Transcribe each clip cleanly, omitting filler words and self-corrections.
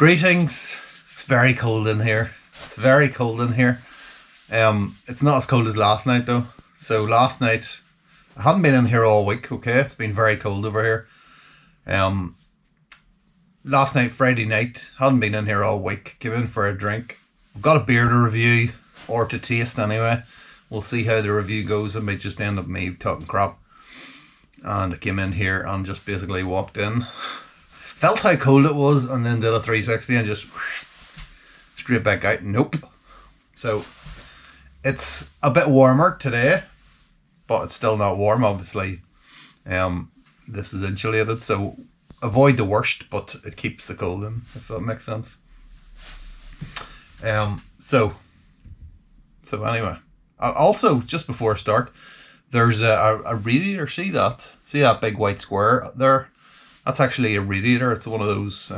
Greetings. It's very cold in here. It's very cold in here. It's not as cold as last night though. So last night, I hadn't been in here all week, okay? It's been very cold over here. Last night, Friday night, hadn't been in here all week. Came in for a drink. I've got a beer to review, or to taste anyway. We'll see how the review goes. It might just end up me talking crap. And I came in here and just basically walked in. Felt how cold it was and then did a 360 and just straight back out. Nope. So it's a bit warmer today, but it's still not warm obviously. This is insulated, so avoid the worst, but it keeps the cold in, if that makes sense. So anyway, also just before I start, there's a radiator. See that big white square there? That's actually a radiator. It's one of those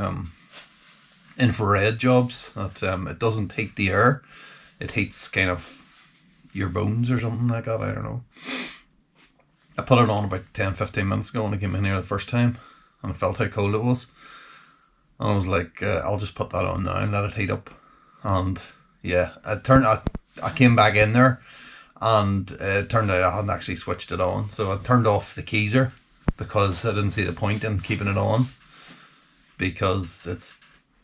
infrared jobs that it doesn't heat the air. It heats kind of your bones or something like that. I don't know. I put it on about 10-15 minutes ago when I came in here the first time, and I felt how cold it was. And I was like, I'll just put that on now and let it heat up. And yeah, I came back in there, and it turned out I hadn't actually switched it on. So I turned off the geyser because I didn't see the point in keeping it on, because it's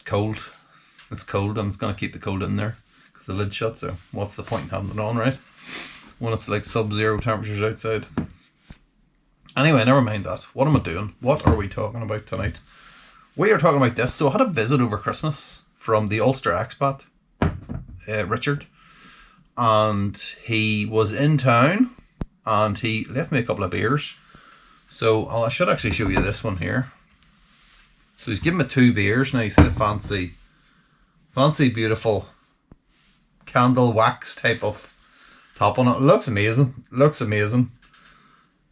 cold. It's cold and it's going to keep the cold in there because the lid's shut. So what's the point in having it on, right? When it's like sub-zero temperatures outside. Anyway, never mind that. What am I doing? What are we talking about tonight? We are talking about this. So I had a visit over Christmas from the Ulster Ex-Pat, Richard. And he was in town and he left me a couple of beers. So I should actually show you this one here. So he's given me 2 beers. Now you see the fancy beautiful candle wax type of top on it. Looks amazing. Looks amazing.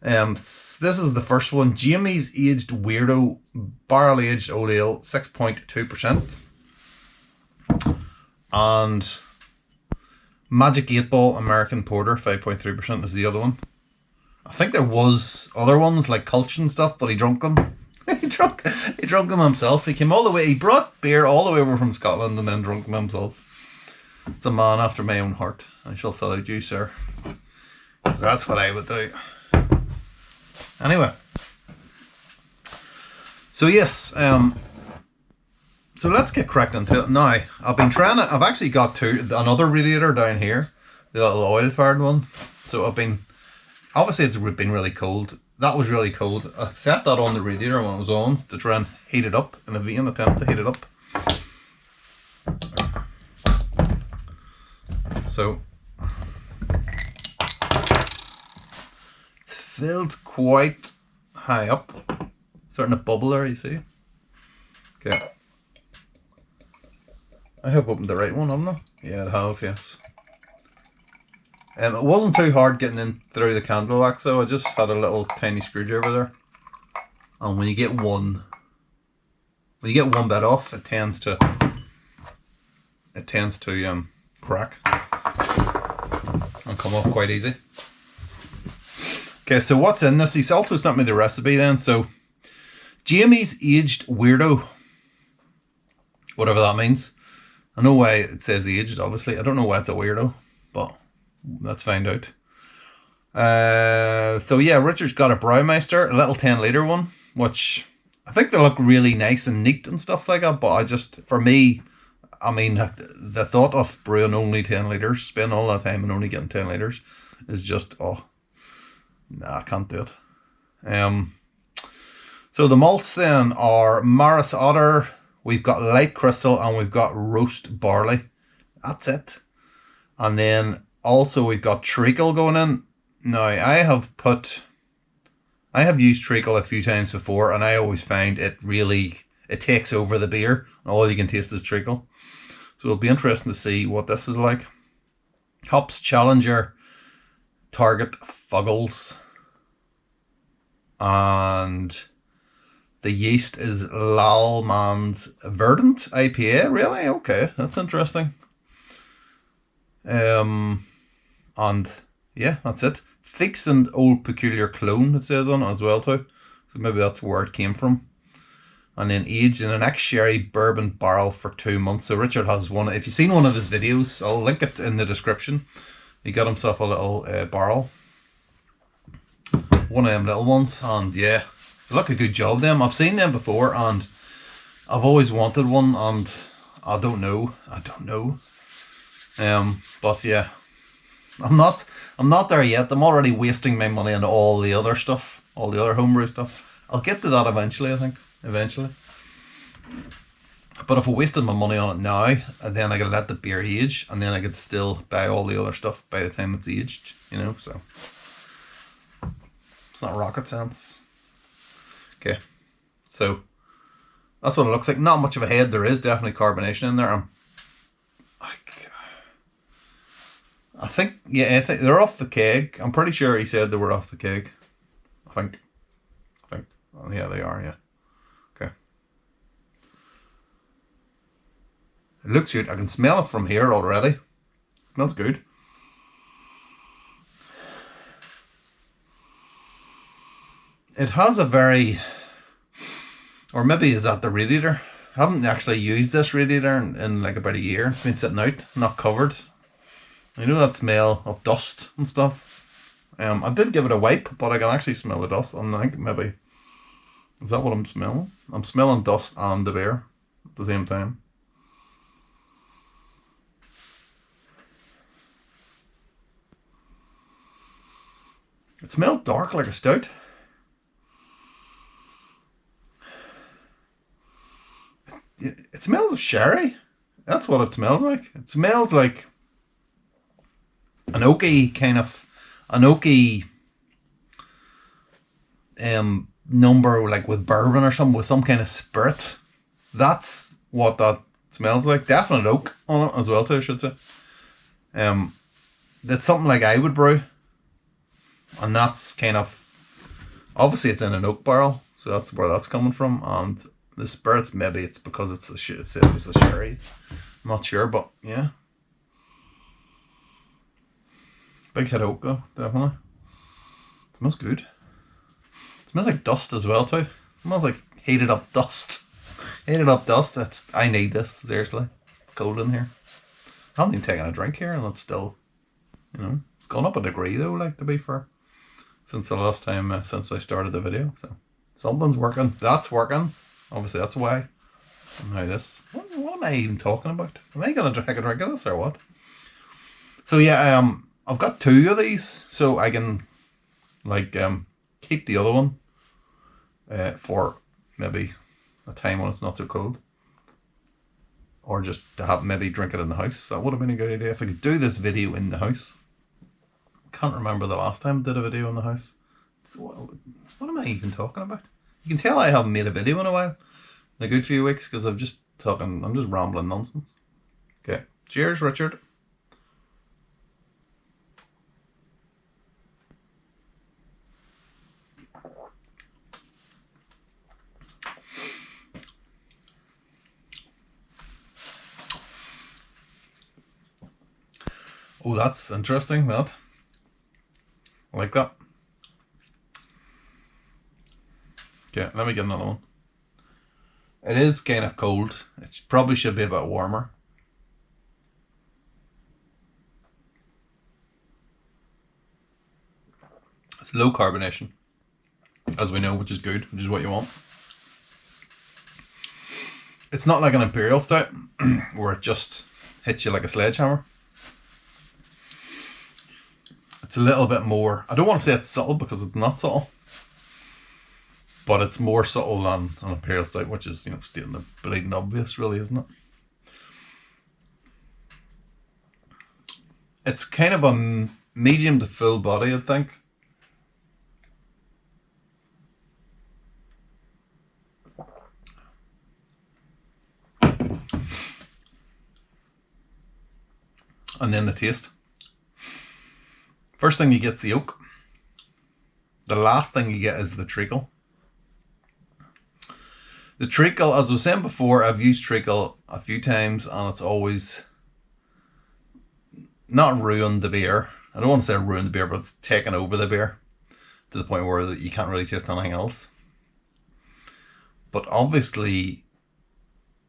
This is the first one. Jamie's Aged Weirdo Barrel Aged Old Ale, 6.2%. And Magic 8 Ball American Porter, 5.3% is the other one. I think there was other ones like Culch and stuff, but he drunk them. he drunk them himself. He came all the way. He brought beer all the way over from Scotland and then drunk them himself. It's a man after my own heart. I shall salute you, sir. That's what I would do. Anyway. So yes, so let's get cracked into it. Now, I've actually got another radiator down here, the little oil fired one. So obviously it's been really cold. That was really cold. I set that on the radiator when it was on to try and heat it up in a vain attempt to heat it up. So it's filled quite high up. Starting to bubble there, you see. Okay. I have opened the right one, haven't I? Yeah, I have, yes. It wasn't too hard getting in through the candle wax though. I just had a little tiny screwdriver there. And when you get one bit off, it tends to crack and come off quite easy. Okay, so what's in this? He's also sent me the recipe then. So Jamie's Aged Weirdo, whatever that means. I know why it says aged, obviously. I don't know why it's a weirdo, but let's find out. So yeah, Richard's got a Brewmeister, a little 10 litre one, which I think they look really nice and neat and stuff like that. But for me, I mean, the thought of brewing only 10 litres, spending all that time and only getting 10 litres is just, I can't do it. So the malts then are Maris Otter, we've got Light Crystal, and we've got Roast Barley. That's it. And then also we've got treacle going in. Now I have used treacle a few times before, and I always find it takes over the beer. All you can taste is treacle. So it'll be interesting to see what this is like. Hops Challenger, Target Fuggles, and the yeast is Lalman's Verdant IPA. Really? Okay, that's interesting. And yeah, that's it. Thick's an old peculiar clone, it says on it as well too. So maybe that's where it came from. and then aged in an ex-sherry bourbon barrel for 2 months. So Richard has one. If you've seen one of his videos, I'll link it in the description. He got himself a little barrel, one of them little ones, and yeah, they look a good job. Them, I've seen them before, and I've always wanted one, and I don't know. But yeah, I'm not there yet. I'm already wasting my money on all the other stuff, all the other homebrew stuff. I'll get to that eventually, I think. Eventually. But if I wasted my money on it now, and then I could let the beer age, and then I could still buy all the other stuff by the time it's aged, you know, so it's not rocket science. Okay, so that's what it looks like. Not much of a head. There is definitely carbonation in there. I think they're off the keg. I'm pretty sure he said they were off the keg. I think. Oh, yeah, they are, yeah. Okay. It looks good. I can smell it from here already. It smells good. It has a very... Or maybe is that the radiator? I haven't actually used this radiator in like about a year. It's been sitting out, not covered. You know that smell of dust and stuff? I did give it a wipe, but I can actually smell the dust. I'm like, maybe... Is that what I'm smelling? I'm smelling dust and the beer at the same time. It smelled dark like a stout. It smells of sherry. That's what it smells like. It smells like an oaky number, like with bourbon or something, with some kind of spirit. That's what that smells like. Definite oak on it as well too, I should say. That's something like I would brew, and that's kind of, obviously it's in an oak barrel, so that's where that's coming from. And the spirits, maybe it's because it was a sherry. I'm not sure, but yeah, big hit oak though, definitely. It smells good. It smells like dust as well too. It smells like heated up dust. Heated up dust. I need this, seriously. It's cold in here. I haven't even taken a drink here, and it's still, you know, it's gone up a degree though, like, to be fair, since the last time, since I started the video. So something's working. That's working. Obviously that's why. And now this. What am I even talking about? Am I gonna take a drink of this or what? So yeah, I've got 2 of these, so I can like keep the other one for maybe a time when it's not so cold, or just to have maybe drink it in the house. That would have been a good idea if I could do this video in the house. Can't remember the last time I did a video in the house. What am I even talking about? You can tell I haven't made a video in a while, in a good few weeks, because I'm just rambling nonsense. Okay, cheers, Richard. Oh, that's interesting, that. I like that. Okay, let me get another one. It is kind of cold. It probably should be a bit warmer. It's low carbonation, as we know, which is good, which is what you want. It's not like an imperial stout where it just hits you like a sledgehammer. It's a little bit more, I don't want to say it's subtle because it's not subtle, but it's more subtle than an imperial stout, which is, you know, stating the bleeding obvious, really, isn't it? It's kind of a medium to full body, I think. And then the taste. First thing you get the oak. The last thing you get is the treacle. The treacle, as I was saying before, I've used treacle a few times and it's always not ruined the beer. I don't want to say ruined the beer, but it's taken over the beer to the point where you can't really taste anything else. But obviously,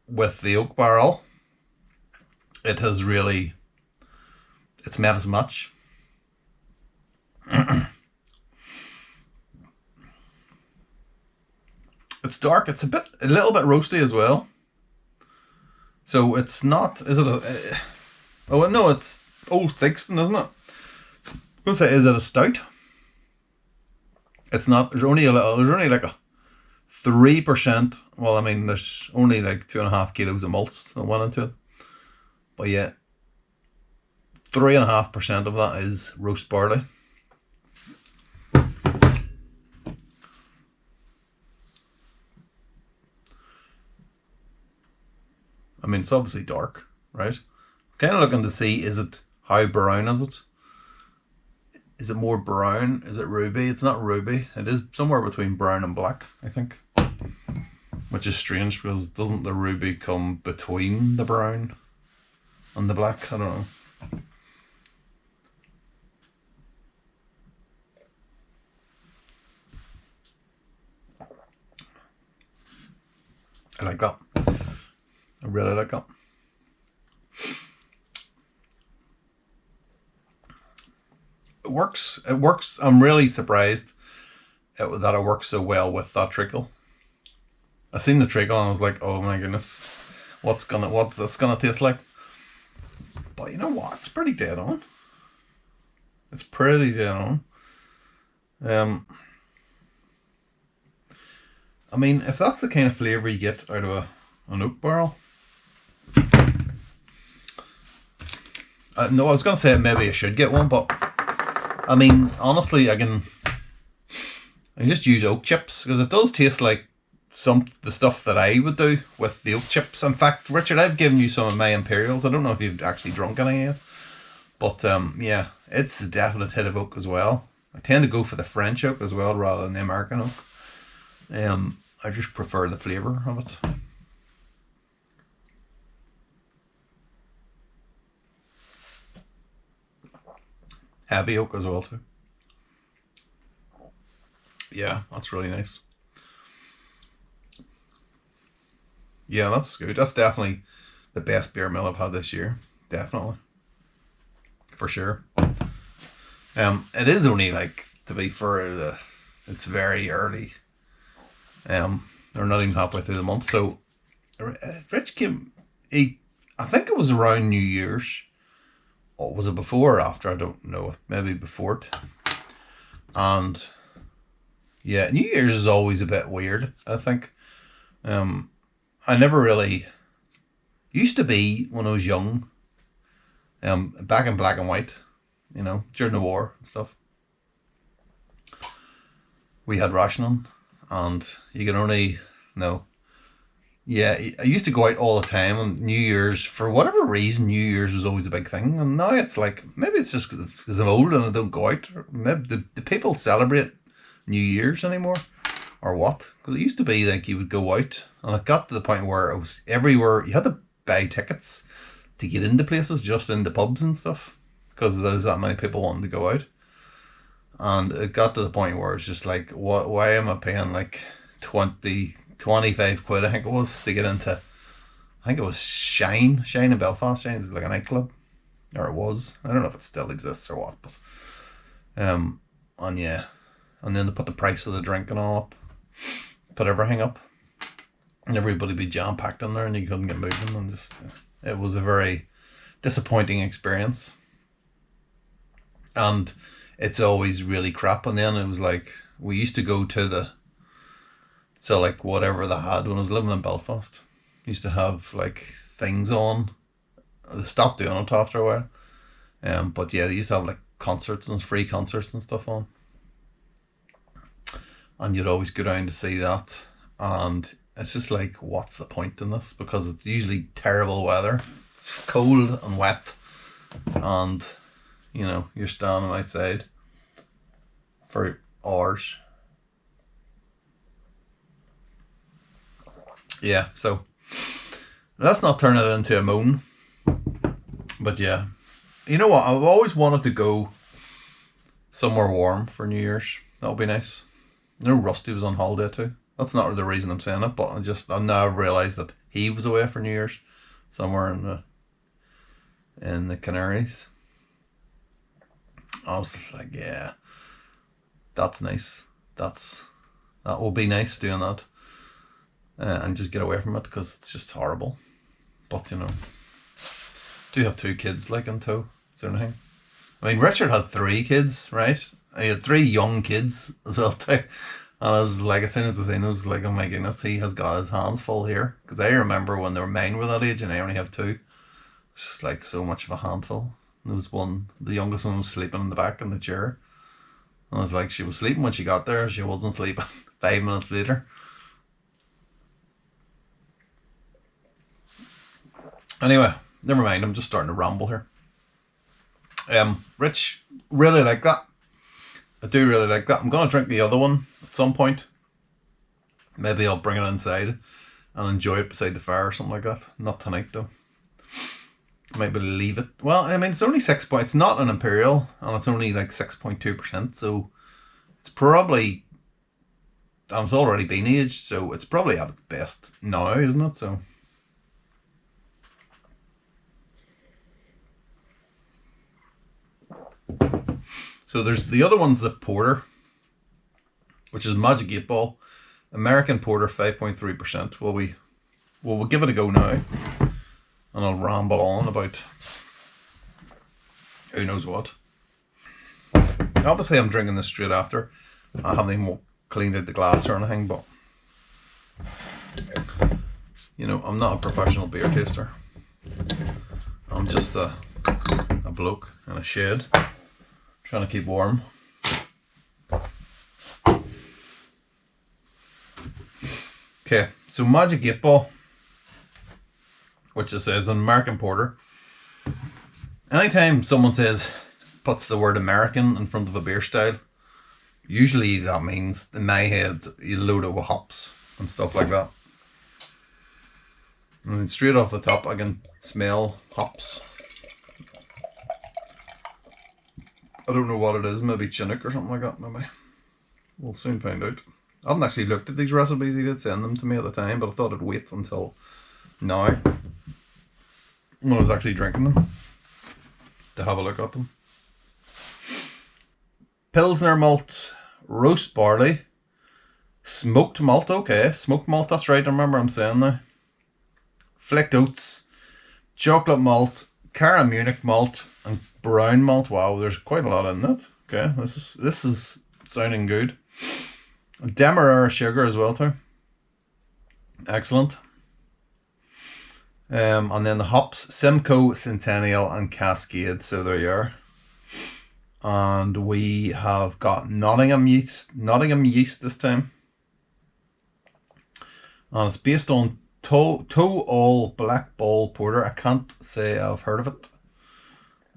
with the oak barrel, it has really, it's made as much. It's dark. It's a little bit roasty as well. So it's not. Is it a? Oh no, it's Old Thixton, isn't it? I was gonna say, is it a stout? It's not. There's only a little. There's only like a 3%. Well, I mean, there's only like 2.5 kilos of malts that went into it. But yeah, 3.5% of that is roast barley. I mean, it's obviously dark, right? Kind of looking to see, is it, how brown is it? Is it more brown? Is it ruby? It's not ruby. It is somewhere between brown and black, I think. Which is strange, because doesn't the ruby come between the brown and the black? I don't know. I like that. I really like that. It works. It works. I'm really surprised that it works so well with that treacle. I seen the treacle and I was like, oh my goodness, what's this gonna taste like? But you know what? It's pretty dead on. It's pretty dead on. I mean, if that's the kind of flavour you get out of an oak barrel. No, I was going to say maybe I should get one, but I mean, honestly, I can just use oak chips, because it does taste like the stuff that I would do with the oak chips. In fact, Richard, I've given you some of my Imperials. I don't know if you've actually drunk any yet, but yeah, it's a definite hit of oak as well. I tend to go for the French oak as well rather than the American oak. I just prefer the flavour of it. Heavy oak as well too. Yeah, that's really nice. Yeah, that's good. That's definitely the best beer mill I've had this year. Definitely. For sure. It is only, like, to be fair, it's very early. They're not even halfway through the month. So Rich came, I think it was around New Year's. Or was it before or after? I don't know. Maybe before it. And yeah, New Year's is always a bit weird, I think. I never really used to be, when I was young, back in black and white, you know, during the war and stuff. We had rationing, and you can only, yeah, I used to go out all the time, and New Year's, for whatever reason, New Year's was always a big thing. And now it's like, maybe it's just because I'm old and I don't go out. Or maybe the people celebrate New Year's anymore, or what? Because it used to be like you would go out, and it got to the point where it was everywhere. You had to buy tickets to get into places, just into pubs and stuff, because there's that many people wanting to go out. And it got to the point where it's just like, what? Why am I paying like 25 quid, I think it was, to get into, I think it was Shine in Belfast. Shine is like a nightclub, or it was. I don't know if it still exists or what, but and yeah, and then they put the price of the drink and all up, put everything up, and everybody be jam packed in there, and you couldn't get moving, and just it was a very disappointing experience. And it's always really crap. And then it was like, we used to go to like whatever they had when I was living in Belfast. Used to have like things on. They stopped doing it after a while. But yeah, they used to have like concerts and free concerts and stuff on. And you'd always go down to see that. And it's just like, what's the point in this? Because it's usually terrible weather. It's cold and wet. And, you know, you're standing outside for hours. Yeah, so let's not turn it into a moan. But yeah, you know what? I've always wanted to go somewhere warm for New Year's. That would be nice. You know, Rusty was on holiday too. That's not the reason I'm saying it, but I now realised that he was away for New Year's somewhere in the Canaries. I was like, yeah, that's nice. That will be nice doing that, and just get away from it because it's just horrible. But do have 2 kids like in tow? Is there anything? I mean, Richard had 3 kids, right? He had 3 young kids as well too. And I was like, as soon as I seen it, I was like, oh my goodness, he has got his hands full here. Because I remember when they were mine were that age and I only have 2. It's just like so much of a handful. There was one, the youngest one was sleeping in the back in the chair. And I was like, she was sleeping when she got there. She wasn't sleeping 5 minutes later. Anyway, never mind. I'm just starting to ramble here. Rich, really like that. I do really like that. I'm going to drink the other one at some point. Maybe I'll bring it inside and enjoy it beside the fire or something like that. Not tonight though. Maybe leave it. Well, I mean, it's only 6 point. It's not an Imperial and it's only like 6.2%. So it's probably, and it's already been aged. So it's probably at its best now, isn't it? So there's the other one's the Porter, which is Magic 8 Ball, American Porter 5.3%. We'll give it a go now, and I'll ramble on about who knows what. Obviously, I'm drinking this straight after. I haven't even cleaned out the glass or anything, but I'm not a professional beer taster. I'm just a bloke in a shed. Trying to keep warm. Okay, so Magic 8 Ball, which it says an American Porter. Anytime someone puts the word American in front of a beer style, usually that means, in my head, a load of hops and stuff like that. And straight off the top, I can smell hops. I don't know what it is, maybe Chinook or something like that, maybe. We'll soon find out. I haven't actually looked at these recipes, he did send them to me at the time, but I thought I'd wait until now, when I was actually drinking them, to have a look at them. Pilsner malt, roast barley, smoked malt, okay, smoked malt, that's right, I remember I'm saying now. Flicked oats, chocolate malt, Cara Munich malt, and brown malt. Wow, there's quite a lot in that. Okay, this is sounding good. Demerara sugar as well too. Excellent. And then the hops, Simcoe, Centennial, and Cascade. So there you are. And we have got Nottingham yeast this time. And it's based on All Black Ball Porter. I can't say I've heard of it.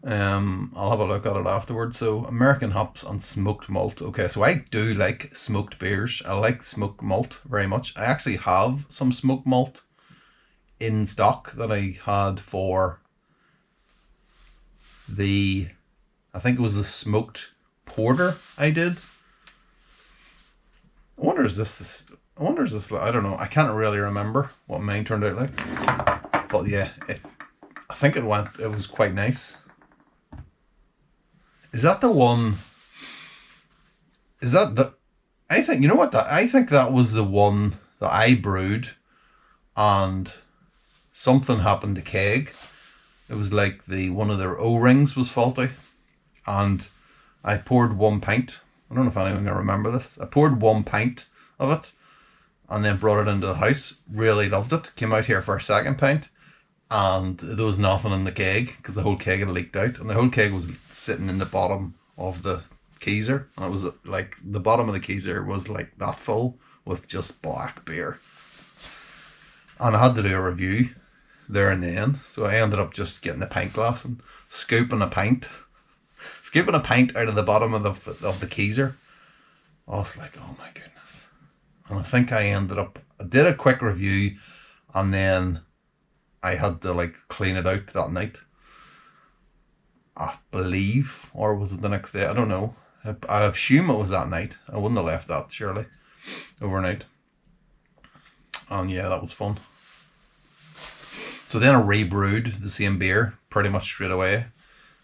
I'll have a look at it afterwards. So American hops and smoked malt. Okay, so I do like smoked beers. I like smoked malt very much. I actually have some smoked malt in stock that I had for I think it was the smoked porter I did. I wonder is this, I don't know. I can't really remember what mine turned out like. But yeah, I think it was quite nice. Is that the one? Is that the? I think, you know what, I think that was the one that I brewed, and something happened to keg. It was like one of their O-rings was faulty, and I poured 1 pint. I don't know if anyone can remember this. I poured 1 pint of it, and then brought it into the house. Really loved it. Came out here for a second pint, and there was nothing in the keg because the whole keg had leaked out, and the whole keg was sitting in the bottom of the keezer, and it was like the bottom of the keezer was like that full with just black beer. And I had to do a review there and then, so I ended up just getting a pint glass and scooping a pint out of the bottom of the keezer. I was like, oh my goodness. And I think I did a quick review, and then I had to clean it out that night, I believe, or was it the next day? I don't know. I assume it was that night. I wouldn't have left that surely overnight. And yeah, that was fun. So then I rebrewed the same beer pretty much straight away.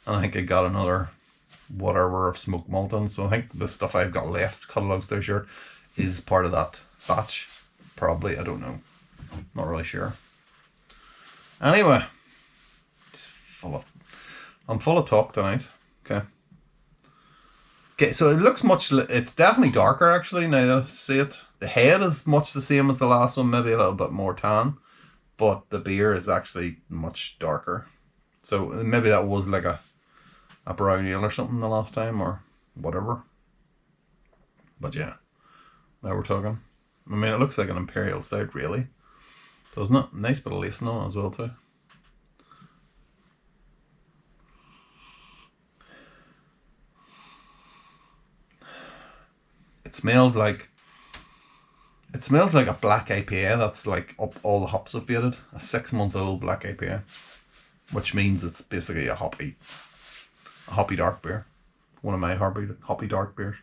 And I think I got another whatever of smoked malt on. So I think the stuff I've got left, cut a long story short, is part of that batch. Probably, I don't know. Not really sure. Anyway, I'm full of talk tonight. Okay. Okay, so it looks it's definitely darker actually now that I see it. The head is much the same as the last one, maybe a little bit more tan. But the beer is actually much darker. So maybe that was like a brown ale or something the last time or whatever. But yeah, now we're talking. I mean, it looks like an imperial stout really, doesn't it? Nice bit of lacing on it as well too. It smells like a black IPA that's like up all the hops have faded. A 6-month-old black IPA, which means it's basically a hoppy dark beer. One of my hoppy dark beers.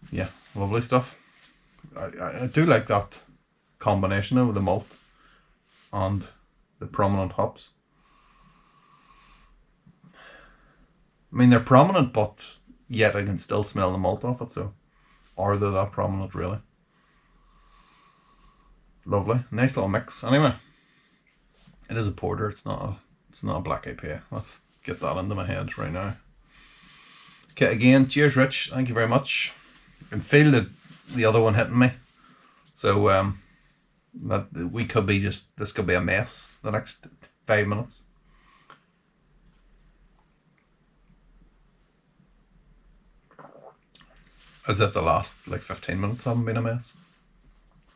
Yeah, lovely stuff. I do like that combination of the malt and the prominent hops. I mean, they're prominent, but yet I can still smell the malt off it, so are they that prominent really? Lovely, nice little mix. Anyway, it is a porter. It's not a black IPA. Let's get that into my head right now. Okay, again, cheers, Rich. Thank you very much. I can feel the other one hitting me. So this could be a mess the next 5 minutes. As if the last like 15 minutes haven't been a mess.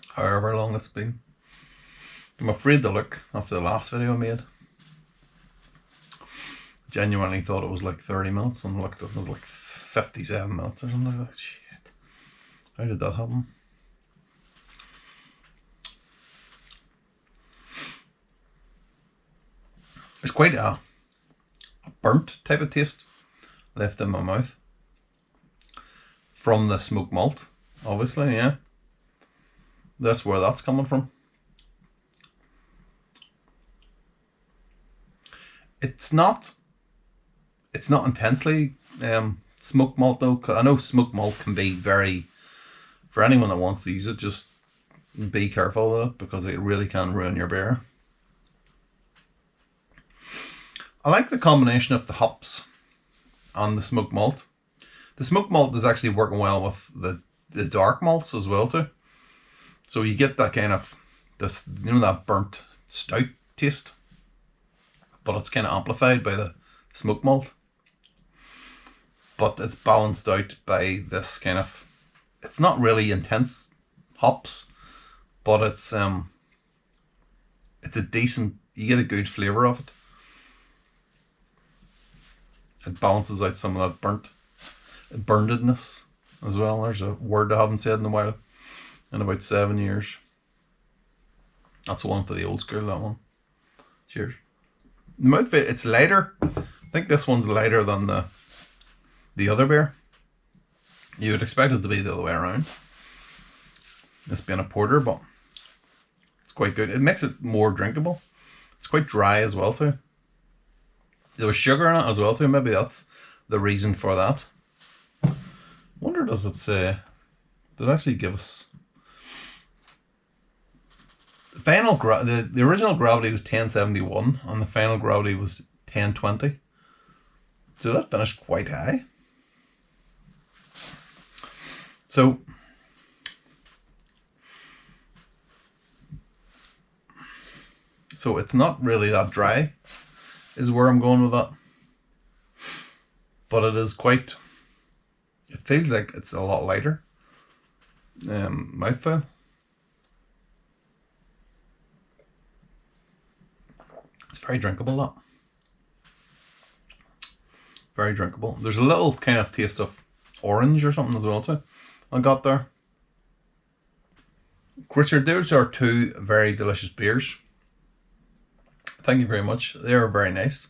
However long it's been. I'm afraid to look after the last video I made. Genuinely thought it was like 30 minutes and looked at it was like 57 minutes or something. I was like, shit. How did that happen? There's quite a burnt type of taste left in my mouth. From the smoked malt, obviously, yeah. That's where that's coming from. It's not intensely smoked malt though. I know smoked malt can be very, for anyone that wants to use it, just be careful with it because it really can ruin your beer. I like the combination of the hops and the smoked malt. The smoked malt is actually working well with the dark malts as well too. So you get that kind of that burnt stout taste, but it's kind of amplified by the smoked malt. But it's balanced out by this kind of, it's not really intense hops, but it's a decent, you get a good flavour of it. It balances out some of that burnedness as well. There's a word I haven't said in a while, in about 7 years. That's one for the old school, that one. Cheers. The mouthfeel, it's lighter. I think this one's lighter than the other beer. You would expect it to be the other way around. This being a porter, but it's quite good. It makes it more drinkable. It's quite dry as well too. There was sugar in it as well too. Maybe that's the reason for that. Wonder, does it say? Did it actually give us the final the original gravity was 1071 and the final gravity was 1020. So that finished quite high. So it's not really that dry, is where I'm going with that. But it is quite, it feels like it's a lot lighter mouthfeel. It's very drinkable, that. Very drinkable. There's a little kind of taste of orange or something as well too. I got there. Richard, those are two very delicious beers. Thank you very much. They are very nice.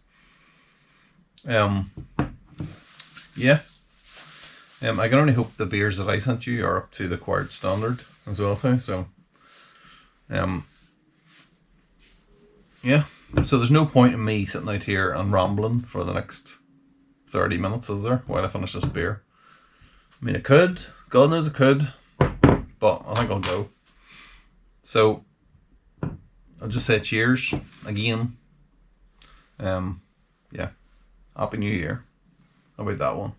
Yeah. I can only hope the beers that I sent you are up to the required standard as well too. So Yeah, so there's no point in me sitting out here and rambling for the next 30 minutes, is there, while I finish this beer? I mean, I could. God knows I could. But I think I'll go. So, I'll just say cheers again. Yeah. Happy New Year. How about that one?